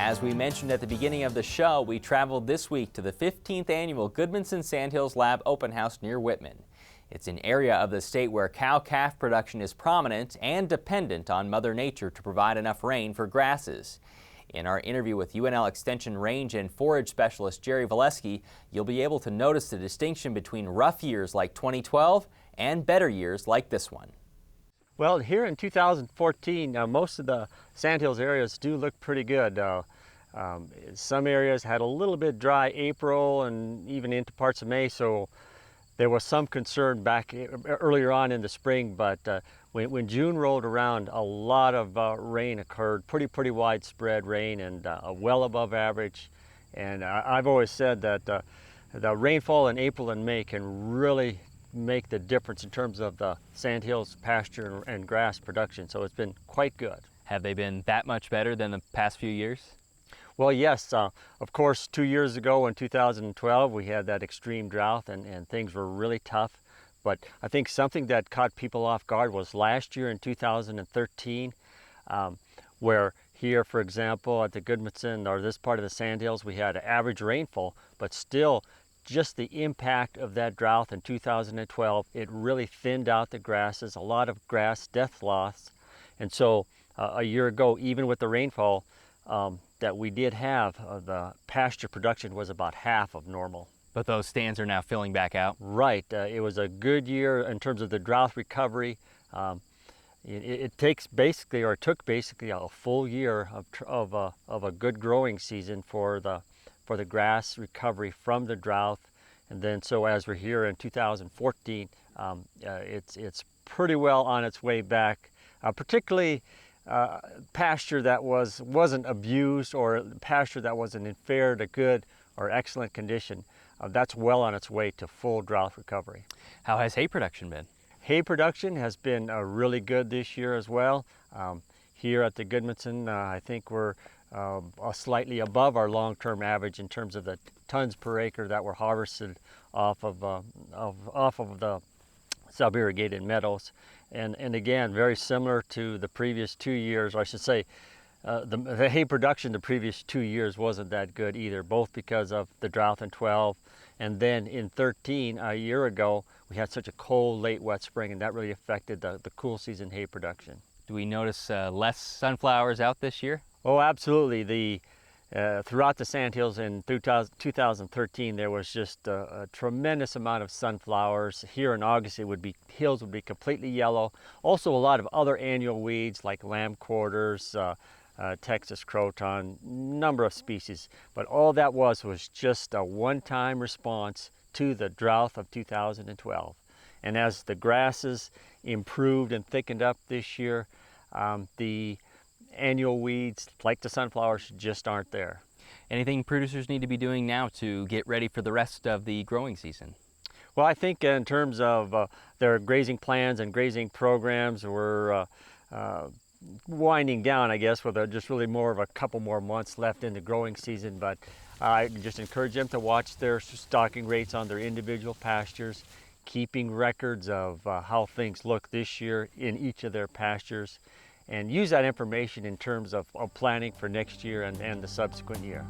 As we mentioned at the beginning of the show, we traveled this week to the 15th annual Goodmanson Sandhills Lab Open House near Whitman. It's an area of the state where cow-calf production is prominent and dependent on Mother Nature to provide enough rain for grasses. In our interview with UNL Extension range and forage specialist Jerry Volesky, you'll be able to notice the distinction between rough years like 2012 and better years like this one. Well, here in 2014, most of the Sandhills areas do look pretty good. Some areas had a little bit dry April and even into parts of May, so there was some concern back earlier on in the spring, but when June rolled around, a lot of rain occurred, pretty widespread rain and well above average. And I've always said that the rainfall in April and May can really make the difference in terms of the Sandhills pasture and grass production, so it's been quite good. Have they been that much better than the past few years? Well, yes. Of course, 2 years ago in 2012, we had that extreme drought and things were really tough. But I think something that caught people off guard was last year in 2013, where here, for example, at the Goodmanson or this part of the Sandhills, we had average rainfall, but still just the impact of that drought in 2012, it really thinned out the grasses, a lot of grass death loss. And so a year ago, even with the rainfall that we did have, the pasture production was about half of normal. But those stands are now filling back out? Right. It was a good year in terms of the drought recovery. It took basically a full year of a good growing season for the grass recovery from the drought. And then so as we're here in 2014, it's pretty well on its way back, particularly pasture that wasn't abused or pasture that was in fair to good or excellent condition. That's well on its way to full drought recovery. How has hay production been? Hay production has been really good this year as well. Here at the Goodmanson, I think we're slightly above our long-term average in terms of the tons per acre that were harvested off of the sub-irrigated meadows. And again, very similar to the previous 2 years, or I should say, the hay production the previous 2 years wasn't that good either, both because of the drought in 12, and then in 13, a year ago, we had such a cold, late, wet spring, and that really affected the cool season hay production. Do we notice less sunflowers out this year? Oh, absolutely. Throughout the Sandhills in 2013, there was just a tremendous amount of sunflowers. Here in August, hills would be completely yellow. Also, a lot of other annual weeds like lamb quarters, Texas croton, number of species. But all that was just a one-time response to the drought of 2012. And as the grasses improved and thickened up this year, the annual weeds like the sunflowers just aren't there. Anything producers need to be doing now to get ready for the rest of the growing season? Well, I think in terms of their grazing plans and grazing programs, we're winding down, I guess, with just really more of a couple more months left in the growing season. But I just encourage them to watch their stocking rates on their individual pastures, keeping records of how things look this year in each of their pastures, and use that information in terms of planning for next year and the subsequent year.